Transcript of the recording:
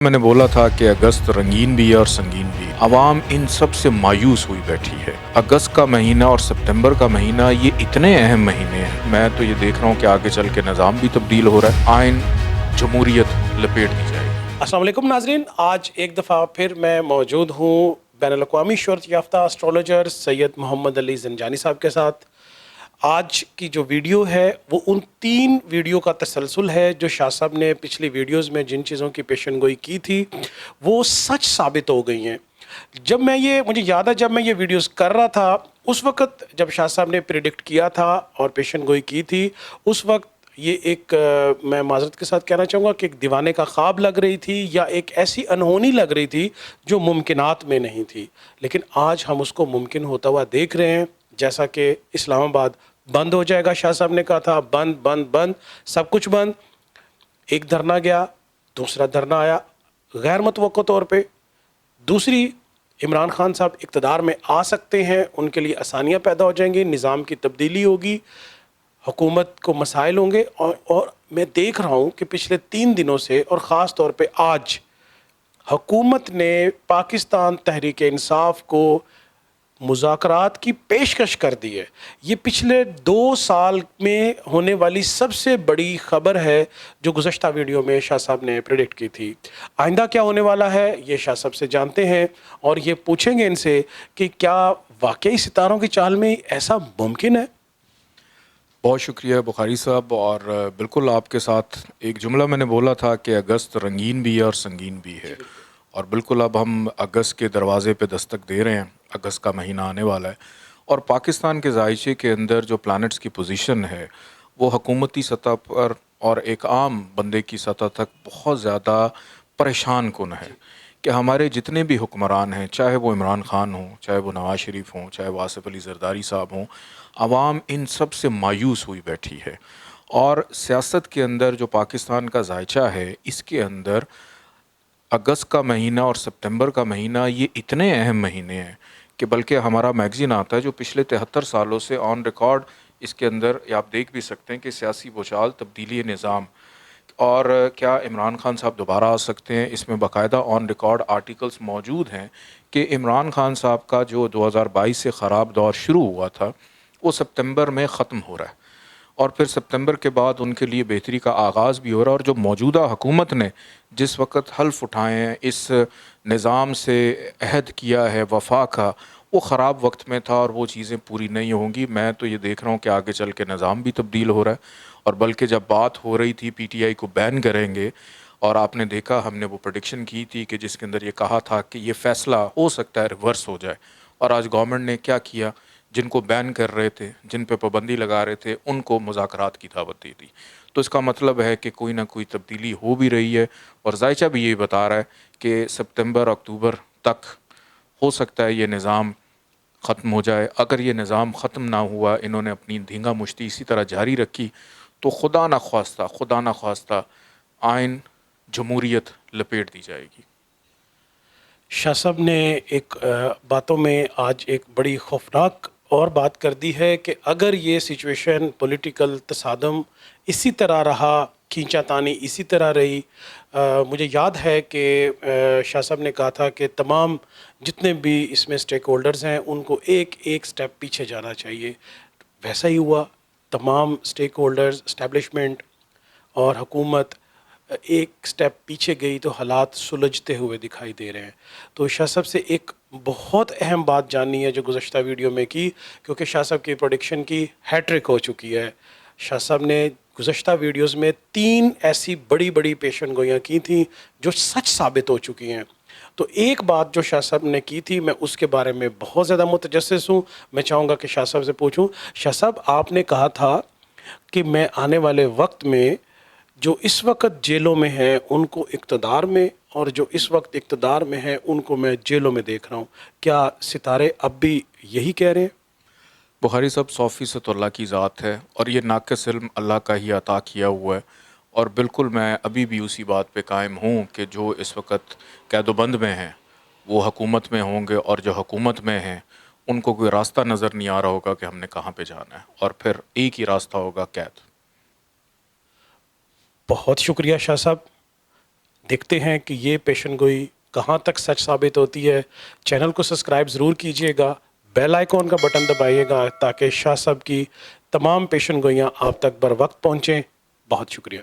मैंने बोला था कि अगस्त रंगीन भी है और संगीन भी। आवाम इन सब से मायूस हुई बैठी है। अगस्त का महीना और सितंबर का महीना ये इतने अहम महीने हैं। मैं तो ये देख रहा हूँ कि आगे चल के निज़ाम भी तब्दील हो रहा है। आइन जमहूरियत लपेट दी जाएगी। अस्सलाम वालेकुम नाजरीन, आज एक दफ़ा फिर मैं मौजूद हूँ बैनुल-अक़वामी शोहरत याफ्ता एस्ट्रोलॉजर सैयद मोहम्मद अली ज़ंजानी साहब के साथ। आज की जो वीडियो है वो उन 3 वीडियो का तसलसल है जो शाह साहब ने पिछली वीडियोज़ में जिन चीज़ों की पेशनगोई की थी वो सच साबित हो गई हैं। मुझे याद है जब मैं ये वीडियोज़ कर रहा था उस वक़्त जब शाह साहब ने प्रेडिक्ट किया था और पेशनगोई की थी, उस वक़्त ये मैं माज़रत के साथ कहना चाहूँगा कि एक दीवाने का ख्वाब लग रही थी या एक ऐसी अनहोनी लग रही थी जो मुमकिनात में नहीं थी। लेकिन आज हम उसको मुमकिन होता हुआ देख रहे हैं। जैसा कि इस्लामाबाद बंद हो जाएगा, शाह साहब ने कहा था बंद बंद बंद, सब कुछ बंद। एक धरना गया, दूसरा धरना आया गैर मुतवक्को तौर पे। दूसरी, इमरान खान साहब इक़्तिदार में आ सकते हैं, उनके लिए आसानियाँ पैदा हो जाएंगी, निज़ाम की तब्दीली होगी, हुकूमत को मसाइल होंगे। और मैं देख रहा हूँ कि पिछले 3 दिनों से और ख़ास तौर पे आज हुकूमत ने पाकिस्तान तहरीक इंसाफ को मुज़ाकरात की पेशकश कर दी है। ये पिछले 2 साल में होने वाली सबसे बड़ी ख़बर है जो गुज़श्ता वीडियो में शाह साहब ने प्रेडिक्ट की थी। आइंदा क्या होने वाला है ये शाह साहब से जानते हैं और ये पूछेंगे इनसे कि क्या वाकई सितारों की चाल में ऐसा मुमकिन है। बहुत शुक्रिया बुखारी साहब। और बिल्कुल आपके साथ एक जुमला मैंने बोला था कि अगस्त रंगीन भी है और संगीन भी है। और बिल्कुल अब हम अगस्त के दरवाज़े पे दस्तक दे रहे हैं। अगस्त का महीना आने वाला है और पाकिस्तान के जायचे के अंदर जो प्लैनेट्स की पोजीशन है वो हुकूमती सतह पर और एक आम बंदे की सतह तक बहुत ज़्यादा परेशान कुन है कि हमारे जितने भी हुक्मरान हैं, चाहे वो इमरान खान हों, चाहे वो नवाज़ शरीफ हों, चाहे वो आसिफ अली ज़रदारी साहब हों, आवाम इन सब से मायूस हुई बैठी है। और सियासत के अंदर जो पाकिस्तान का जायचा है, इसके अंदर अगस्त का महीना और सितंबर का महीना ये इतने अहम महीने हैं कि बल्कि हमारा मैगज़ीन आता है जो पिछले 73 सालों से ऑन रिकॉर्ड, इसके अंदर आप देख भी सकते हैं कि सियासी भूचाल, तब्दीली निज़ाम और क्या इमरान खान साहब दोबारा आ सकते हैं। इसमें बाकायदा ऑन रिकॉर्ड आर्टिकल्स मौजूद हैं कि इमरान खान साहब का जो 2022 से ख़राब दौर शुरू हुआ था वो सितंबर में ख़त्म हो रहा है और फिर सितंबर के बाद उनके लिए बेहतरी का आगाज़ भी हो रहा है। और जो मौजूदा हुकूमत ने जिस वक़्त हल्फ उठाए हैं, इस निज़ाम से अहद किया है वफ़ा का, वो ख़राब वक्त में था और वो चीज़ें पूरी नहीं होंगी। मैं तो ये देख रहा हूँ कि आगे चल के निज़ाम भी तब्दील हो रहा है। और बल्कि जब बात हो रही थी पीटीआई को बैन करेंगे, और आपने देखा हमने वो प्रेडिक्शन की थी कि जिसके अंदर ये कहा था कि ये फ़ैसला हो सकता है रिवर्स हो जाए। और आज गवर्नमेंट ने क्या किया, जिनको बैन कर रहे थे, जिन पे पाबंदी लगा रहे थे, उनको मुज़ाकरात की दावत दे दी। तो इसका मतलब है कि कोई ना कोई तब्दीली हो भी रही है। और जायचा भी यही बता रहा है कि सितंबर अक्टूबर तक हो सकता है ये निज़ाम ख़त्म हो जाए। अगर ये निज़ाम ख़त्म ना हुआ, इन्होंने अपनी धींगा मुश्ती इसी तरह जारी रखी, तो खुदा न ख्वास्ता आइन जमहूरियत लपेट दी जाएगी। शाह साहब ने बातों में आज एक बड़ी खौफनाक और बात कर दी है कि अगर ये सिचुएशन पॉलिटिकल तसादम इसी तरह रहा, खींचातानी इसी तरह रही, मुझे याद है कि शाह साहब ने कहा था कि तमाम जितने भी इसमें स्टेक होल्डर्स हैं उनको एक एक स्टेप पीछे जाना चाहिए। वैसा ही हुआ, तमाम स्टेक होल्डर्स, इस्टेब्लिशमेंट और हुकूमत एक स्टेप पीछे गई तो हालात सुलझते हुए दिखाई दे रहे हैं। तो शाह साहब से एक बहुत अहम बात जाननी है जो गुज़श्ता वीडियो में की, क्योंकि शाह साहब की प्रेडिक्शन की हैट्रिक हो चुकी है। शाह साहब ने गुज़श्ता वीडियोज़ में 3 ऐसी बड़ी बड़ी पेशन गोइयाँ की थी जो सच साबित हो चुकी हैं। तो एक बात जो शाह साहब ने की थी, मैं उसके बारे में बहुत ज़्यादा मुतजस्सिस हूँ। मैं चाहूँगा कि शाह साहब से पूछूँ, शाह साहब आपने कहा था कि मैं आने वाले वक्त में जो इस वक्त जेलों में हैं उनको इक़्तिदार में, और जो इस वक्त इक़्तिदार में हैं उनको मैं जेलों में देख रहा हूँ। क्या सितारे अब भी यही कह रहे हैं? बुखारी साहब 100% तो अल्लाह की ज़ात है और ये नाक़िस इल्म अल्लाह का ही अता किया हुआ है। और बिल्कुल मैं अभी भी उसी बात पे कायम हूँ कि जो इस वक्त कैदोबंद में हैं वो हुकूमत में होंगे, और जो हुकूमत में हैं उनको कोई रास्ता नज़र नहीं आ रहा होगा कि हमने कहाँ पे जाना है, और फिर एक ही रास्ता होगा, कैद। बहुत शुक्रिया शाह साहब। دیکھتے ہیں کہ یہ پیشن گوئی کہاں تک سچ ثابت ہوتی ہے. چینل کو سبسکرائب ضرور کیجیے گا, بیل آئیکن کا بٹن دبائیے گا تاکہ شاہ صاحب کی تمام پیشن گوئیاں آپ تک بر وقت پہنچیں. بہت شکریہ.